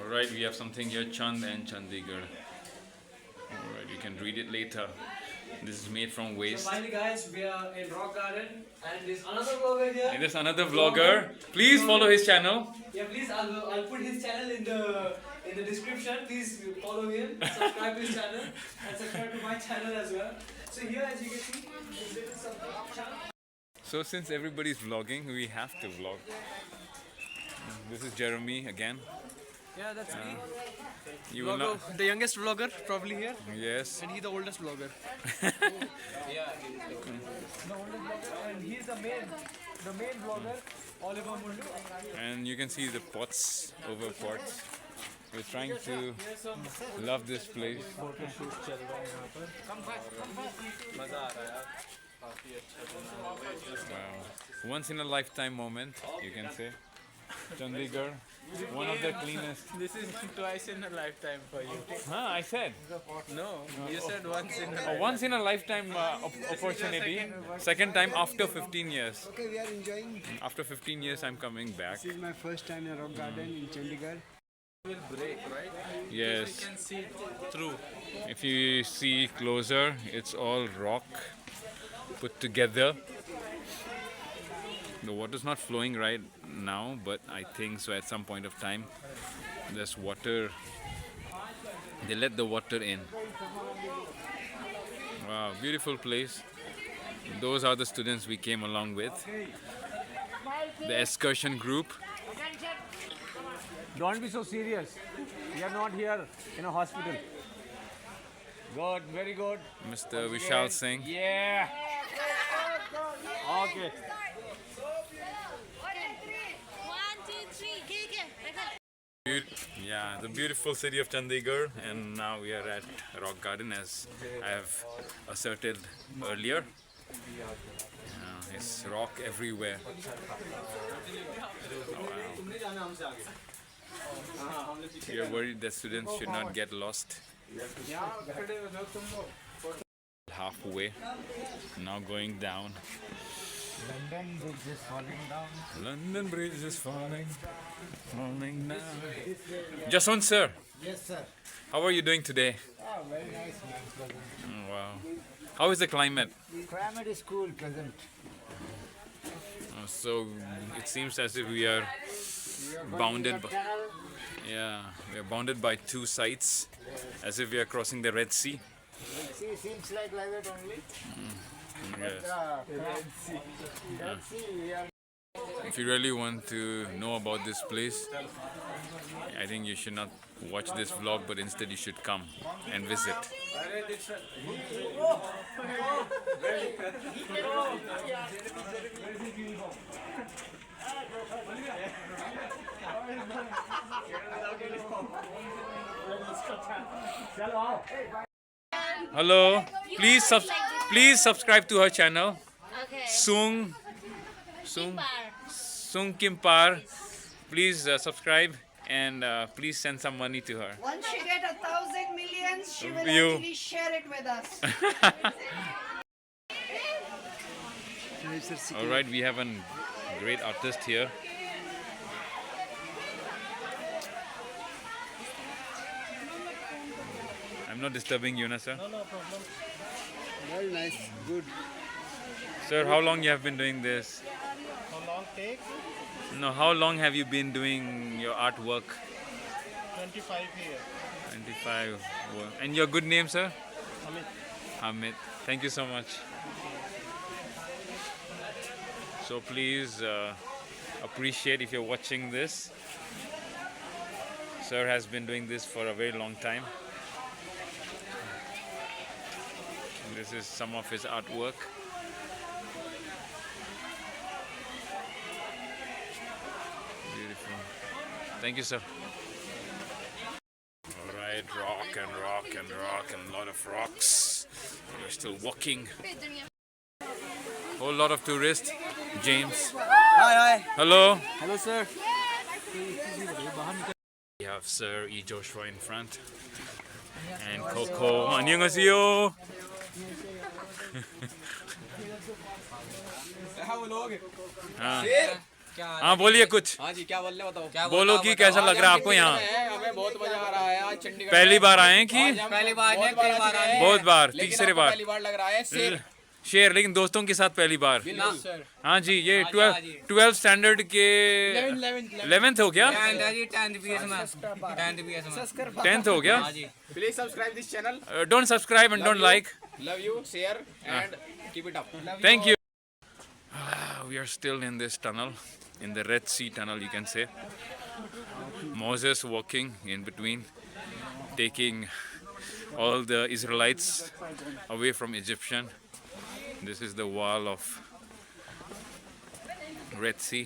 Alright, we have something here, Chand and Chandigarh. Alright, you can read it later. This is made from waste. So finally guys, we are in Rock Garden and there's another vlogger here. And there's another vlogger. Please follow his channel. Yeah, please, I'll put his channel in the description. Please follow him, subscribe to his channel and subscribe to my channel as well. So here as you can see, there is something. So since everybody's vlogging, we have to vlog. This is Jeremy again. Yeah, that's me. You will not. The youngest vlogger probably here. Yes. And he's the oldest vlogger. The oldest vlogger and he's the main vlogger, Oliver Mundu. And you can see the pots over pots. We're trying to love this place. Wow. Once in a lifetime moment, you can say. Chandigarh, one of the cleanest. This is twice in a lifetime for you. Huh, I said. No, you said once in a Once in a lifetime opportunity. Second time after 15 years. Okay, we are enjoying. After 15 years, I'm coming back. This is my first time in Rock Garden in Chandigarh. will break, right? Yes. You can see through. If you see closer, it's all rock put together. The water's not flowing right now, but I think so at some point of time. There's water. They let the water in. Wow, beautiful place. Those are the students we came along with. The excursion group. Don't be so serious. We are not here in a hospital. Good, very good. Mr. Vishal Singh. Yeah. Okay. Yeah, the beautiful city of Chandigarh, and now we are at Rock Garden, as I have asserted earlier. It's rock everywhere. Oh, wow. We are worried that students should not get lost. Halfway, now going down. London Bridge is falling down. London Bridge is falling down. Jaswant sir, Yes, sir. how are you doing today? Oh, very nice, man. Pleasant. Oh, wow. How is the climate? Climate is cool, pleasant. So it seems as if we are bounded by, we are bounded by two sides, as if we are crossing the Red Sea. See, seems like that only. Yes. Red Sea. Red Sea, we are. If you really want to know about this place, I think you should not watch this vlog, but instead you should come and visit. Hello, please subscribe to her channel. Okay. Sung Kimpar. Please subscribe and please send some money to her. Once she get 1,000 million, she will You. actually share it with us. Alright, we have a great artist here. I'm not disturbing you, na, sir? Very nice, good. Sir, how long you have been doing this? How long take? No, how long have you been doing your artwork? 25 years. 25. And your good name, sir? Amit. Hamid. Thank you so much. So please appreciate if you're watching this. Sir has been doing this for a very long time. This is some of his artwork. Beautiful. Thank you, sir. Alright, rock and rock and rock and a lot of rocks. We're still walking. Whole lot of tourists. James. Hi. Hello. Hello, sir. We have Sir E. Joshua in front. And Coco. 안녕하세요. हाँ बोलिए कुछ हाँ जी, क्या बोल रहे बताओ? बोलो कि कैसा लग रहा है आपको यहाँ में बहुत मजा आ रहा है। आज चंडीगढ़ पहली बार आए हैं कि पहली बार नहीं, कई बार आए हैं। बहुत बार, लेकिन तीसरे आपको बार पहली बार लग रहा है शेर। शेयर, लेकिन दोस्तों के साथ पहली बार। बिल्कुल सर। हाँ जी, ये 12 स्टैंडर्ड के 11th हो गया, 10th हो गया। Please subscribe this channel. Don't subscribe and don't like. Love you, share and keep it up. Thank you. We are still in this tunnel, in the Red Sea tunnel, you can say. Moses walking in between, taking all the Israelites away from Egyptian. This is the wall of Red Sea.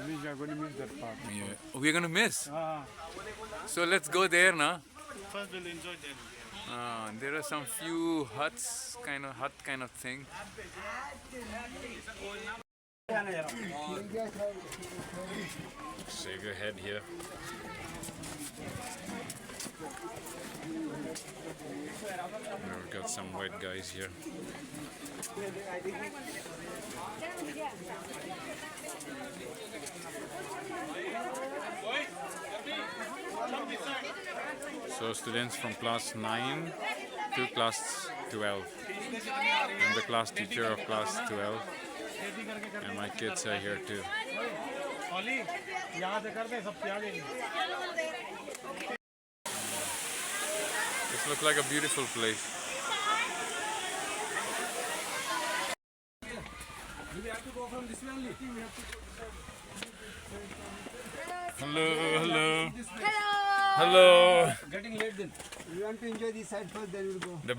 We are going to miss that part. Yeah. We're gonna miss. So let's go there now. First we'll enjoy them. There are some few huts, hut kind of thing. Shake your head here. We've got some white guys here. So students from class 9 to class 12. I'm the class teacher of class 12 and my kids are here too. Oli, यहाँ से कर दे सब प्याज लेंगे। This looks like a beautiful place. Hello, hello. Hello. Getting late then. We want to enjoy this side first, then we'll go. The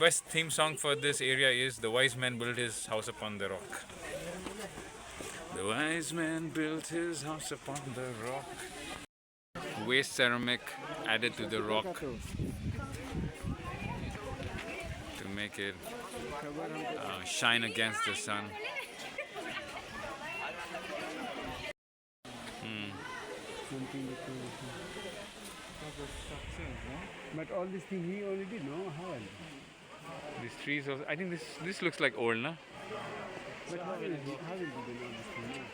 best theme song for this area is "The Wise Man Built His House Upon the Rock." The wise man built his house upon the rock. Waste ceramic added to the rock to make it shine against the sun. But all this thing he already know how. These trees also, I think this looks like old, na? But how will he know this thing?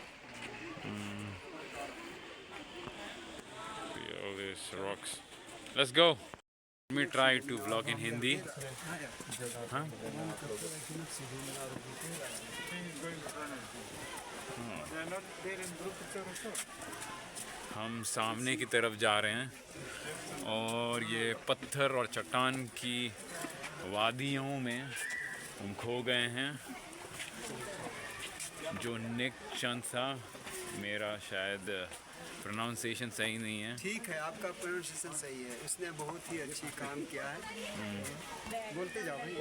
See all these rocks. Let's go. Let me try to vlog in Hindi. Huh? हम सामने की तरफ जा रहे हैं और ये पत्थर और चट्टान की वादियों में हम खो गए हैं। जो निक चंद था, मेरा शायद प्रोनाउंसिएशन सही नहीं है। ठीक है, आपका प्रोनाउंसिएशन सही है, उसने बहुत ही अच्छी काम किया है। बोलते जाओ भाई।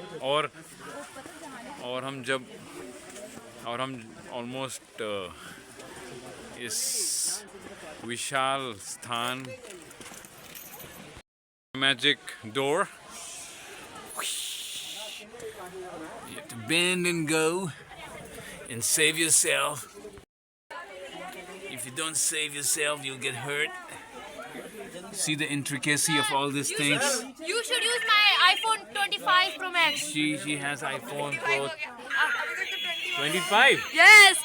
और हम ऑलमोस्ट इस विशाल स्थान magic door, you have to bend and go and save yourself. If you don't save yourself, you'll get hurt. See the intricacy of all these things. You should use my iPhone 25 Pro Max. She has iPhone Pro 25. Yes.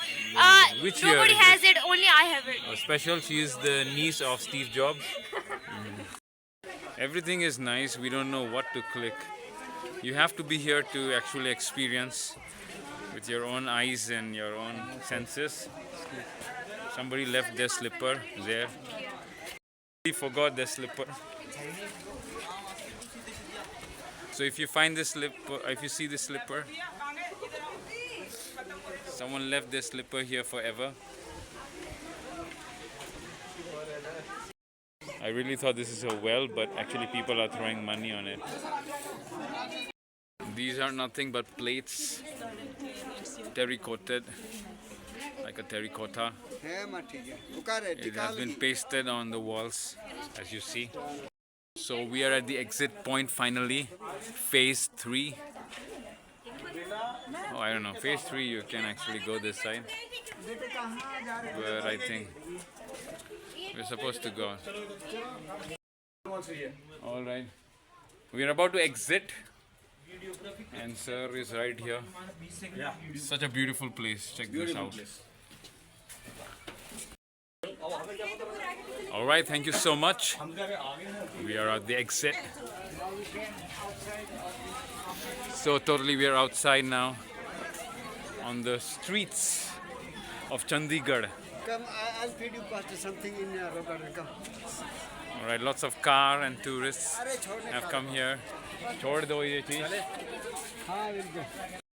Which year Nobody is has it. Only I have it. Special. She is the niece of Steve Jobs. Everything is nice. We don't know what to click. You have to be here to actually experience with your own eyes and your own senses. Somebody left their slipper there. He forgot their slipper. So if you find this slipper, if you see this slipper, someone left their slipper here forever. I really thought this is a well, but actually people are throwing money on it. These are nothing but plates, terracotta, like a terracotta. It has been pasted on the walls, as you see. So we are at the exit point finally, phase 3. Oh, I don't know, phase 3 you can actually go this side. But I think we're supposed to go. Alright. We are about to exit. And sir is right here. Such a beautiful place. Check this out. All right, thank you so much. We are at the exit. So totally we are outside now on the streets of Chandigarh. Come, I'll feed you pasta something in road garden. Come. All right, lots of car and tourists अरे छोड़ने have का। come here. छोड़ दो ये चीज. हाँ, we'll go.